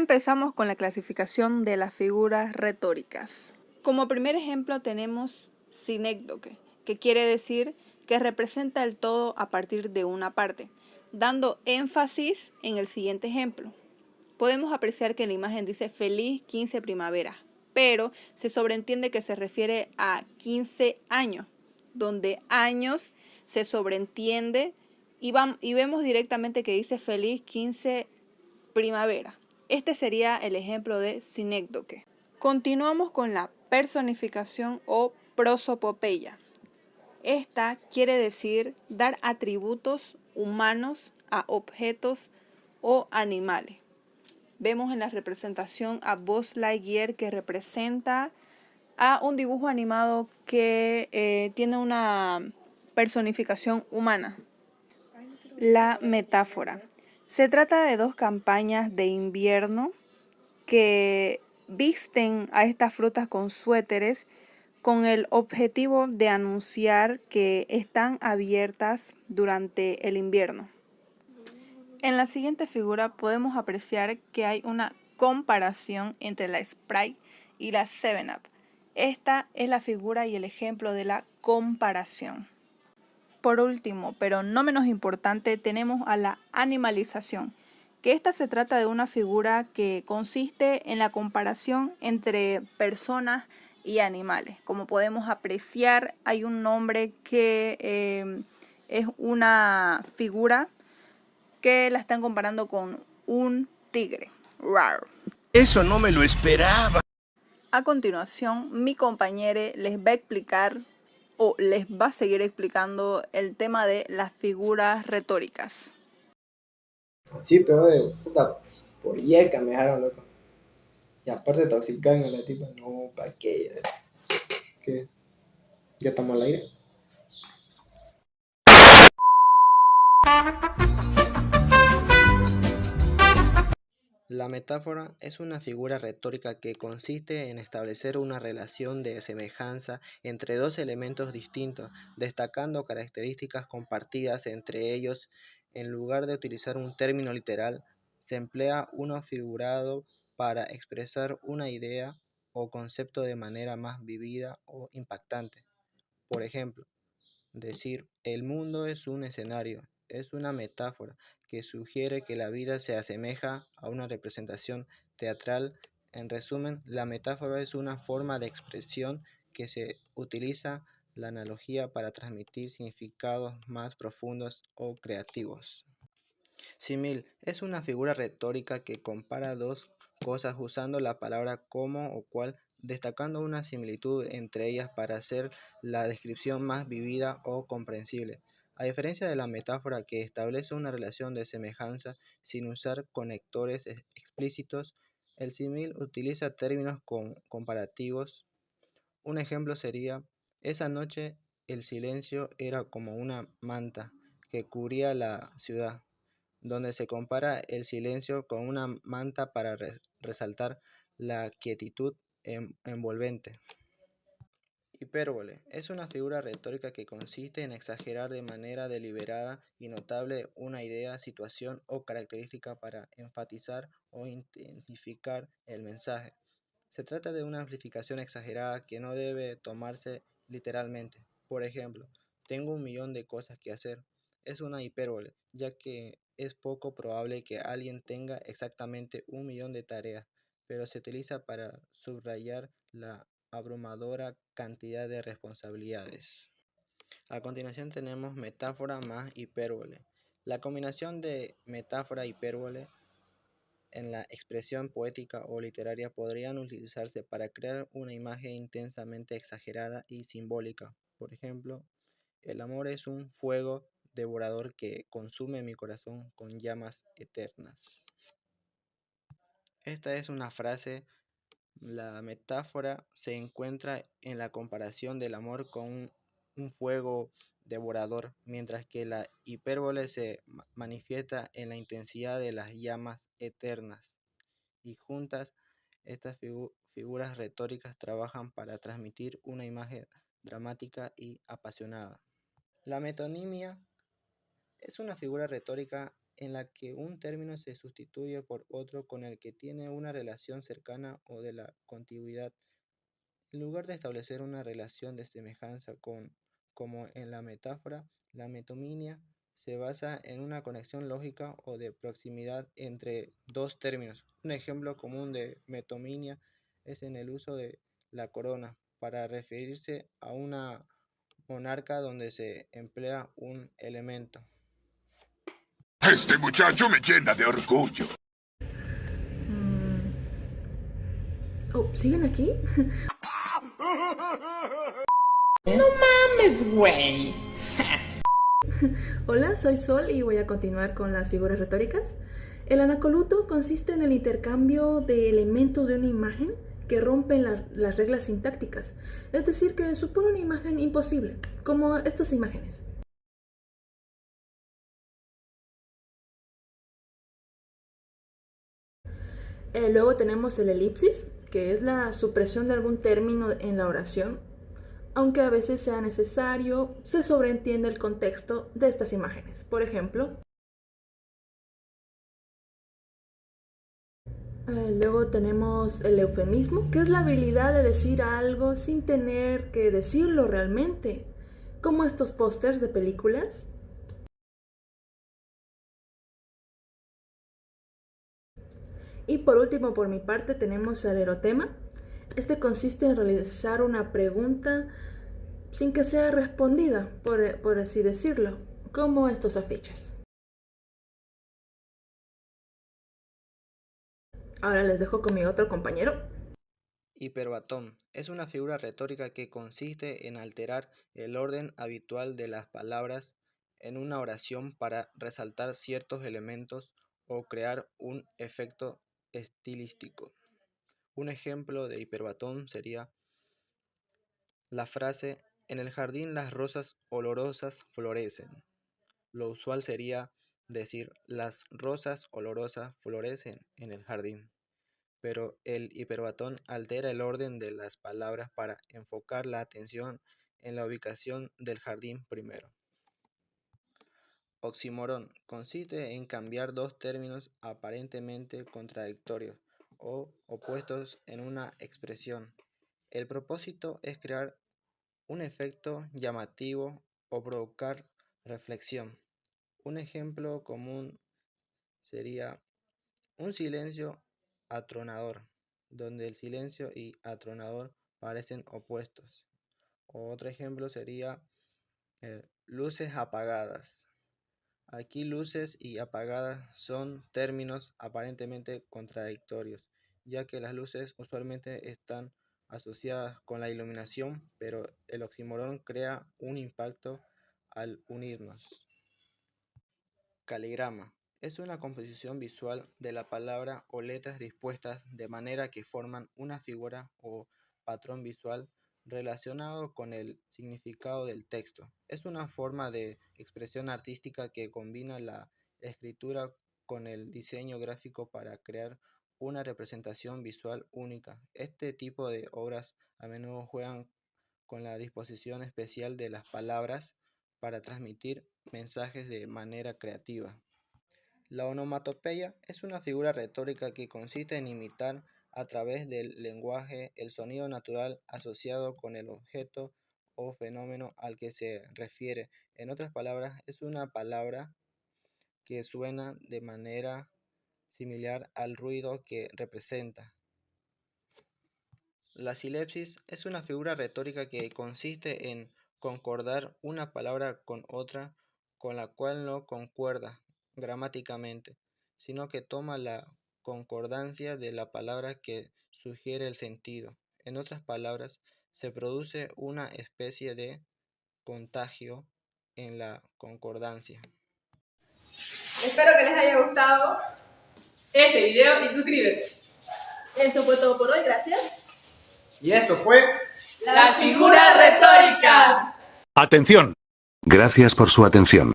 empezamos con la clasificación de las figuras retóricas. Como primer ejemplo tenemos sinécdoque, que quiere decir que representa el todo a partir de una parte, dando énfasis en el siguiente ejemplo. Podemos apreciar que la imagen dice feliz 15 primavera, pero se sobreentiende que se refiere a 15 años, donde años se sobreentiende y vemos directamente que dice feliz 15 primavera. Este sería el ejemplo de sinécdoque. Continuamos con la personificación o prosopopeya. Esta quiere decir dar atributos humanos a objetos o animales. Vemos en la representación a Buzz Lightyear, que representa a un dibujo animado que tiene una personificación humana. La metáfora. Se trata de dos campañas de invierno que visten a estas frutas con suéteres con el objetivo de anunciar que están abiertas durante el invierno. En la siguiente figura podemos apreciar que hay una comparación entre la Sprite y la 7-Up. Esta es la figura y el ejemplo de la comparación. Por último, pero no menos importante, tenemos a la animalización, que esta se trata de una figura que consiste en la comparación entre personas y animales. Como podemos apreciar, hay un nombre que es una figura que la están comparando con un tigre. Rar. Eso no me lo esperaba. A continuación, mi compañero les va a explicar o les va a seguir explicando el tema de las figuras retóricas. Sí, pero de puta, por yeca me dejaron loco. Y aparte toxicaron a la tipa, no, ¿para qué? ¿Qué? ¿Ya estamos al aire? La metáfora es una figura retórica que consiste en establecer una relación de semejanza entre dos elementos distintos, destacando características compartidas entre ellos. En lugar de utilizar un término literal, se emplea uno figurado para expresar una idea o concepto de manera más vívida o impactante. Por ejemplo, decir el mundo es un escenario es una metáfora que sugiere que la vida se asemeja a una representación teatral. En resumen, la metáfora es una forma de expresión que se utiliza la analogía para transmitir significados más profundos o creativos. Símil es una figura retórica que compara dos cosas usando la palabra como o cual, destacando una similitud entre ellas para hacer la descripción más vívida o comprensible. A diferencia de la metáfora que establece una relación de semejanza sin usar conectores explícitos, el símil utiliza términos comparativos. Un ejemplo sería, esa noche el silencio era como una manta que cubría la ciudad, donde se compara el silencio con una manta para resaltar la quietud envolvente. Hipérbole es una figura retórica que consiste en exagerar de manera deliberada y notable una idea, situación o característica para enfatizar o intensificar el mensaje. Se trata de una amplificación exagerada que no debe tomarse literalmente. Por ejemplo, tengo 1.000.000 de cosas que hacer. Es una hipérbole, ya que es poco probable que alguien tenga exactamente 1.000.000 de tareas, pero se utiliza para subrayar la abrumadora cantidad de responsabilidades. A continuación tenemos metáfora más hipérbole. La combinación de metáfora e hipérbole en la expresión poética o literaria podrían utilizarse para crear una imagen intensamente exagerada y simbólica. Por ejemplo, el amor es un fuego devorador que consume mi corazón con llamas eternas. Esta es una frase. La metáfora se encuentra en la comparación del amor con un fuego devorador, mientras que la hipérbole se manifiesta en la intensidad de las llamas eternas. Y juntas, estas figuras retóricas trabajan para transmitir una imagen dramática y apasionada. La metonimia es una figura retórica en la que un término se sustituye por otro con el que tiene una relación cercana o de la contigüidad. En lugar de establecer una relación de semejanza como en la metáfora, la metonimia se basa en una conexión lógica o de proximidad entre dos términos. Un ejemplo común de metonimia es en el uso de la corona para referirse a una monarca donde se emplea un elemento. Este muchacho me llena de orgullo. Oh, ¿siguen aquí? Mames, güey. Hola, soy Sol y voy a continuar con las figuras retóricas. El anacoluto consiste en el intercambio de elementos de una imagen que rompen las reglas sintácticas, es decir, que supone una imagen imposible, como estas imágenes. Luego tenemos el elipsis, que es la supresión de algún término en la oración. Aunque a veces sea necesario, se sobreentiende el contexto de estas imágenes. Por ejemplo, luego tenemos el eufemismo, que es la habilidad de decir algo sin tener que decirlo realmente, como estos pósters de películas. Y por último, por mi parte, tenemos el erotema. Este consiste en realizar una pregunta sin que sea respondida, por así decirlo, como estos afiches. Ahora les dejo con mi otro compañero. Hiperbatón es una figura retórica que consiste en alterar el orden habitual de las palabras en una oración para resaltar ciertos elementos o crear un efecto estilístico. Un ejemplo de hiperbatón sería la frase "En el jardín las rosas olorosas florecen". Lo usual sería decir "Las rosas olorosas florecen en el jardín", pero el hiperbatón altera el orden de las palabras para enfocar la atención en la ubicación del jardín primero. Oxímoron consiste en cambiar dos términos aparentemente contradictorios o opuestos en una expresión. El propósito es crear un efecto llamativo o provocar reflexión. Un ejemplo común sería un silencio atronador, donde el silencio y atronador parecen opuestos. Otro ejemplo sería luces apagadas. Aquí luces y apagadas son términos aparentemente contradictorios, ya que las luces usualmente están asociadas con la iluminación, pero el oxímoron crea un impacto al unirnos. Caligrama es una composición visual de la palabra o letras dispuestas de manera que forman una figura o patrón visual relacionado con el significado del texto. Es una forma de expresión artística que combina la escritura con el diseño gráfico para crear una representación visual única. Este tipo de obras a menudo juegan con la disposición especial de las palabras para transmitir mensajes de manera creativa. La onomatopeya es una figura retórica que consiste en imitar a través del lenguaje el sonido natural asociado con el objeto o fenómeno al que se refiere. En otras palabras, es una palabra que suena de manera similar al ruido que representa. La silepsis es una figura retórica que consiste en concordar una palabra con otra con la cual no concuerda gramáticamente, sino que toma la concordancia de la palabra que sugiere el sentido. En otras palabras, se produce una especie de contagio en la concordancia. Espero que les haya gustado Este video y suscríbete. Eso fue todo por hoy, gracias. Y esto fue Las figuras retóricas. Atención. Gracias por su atención.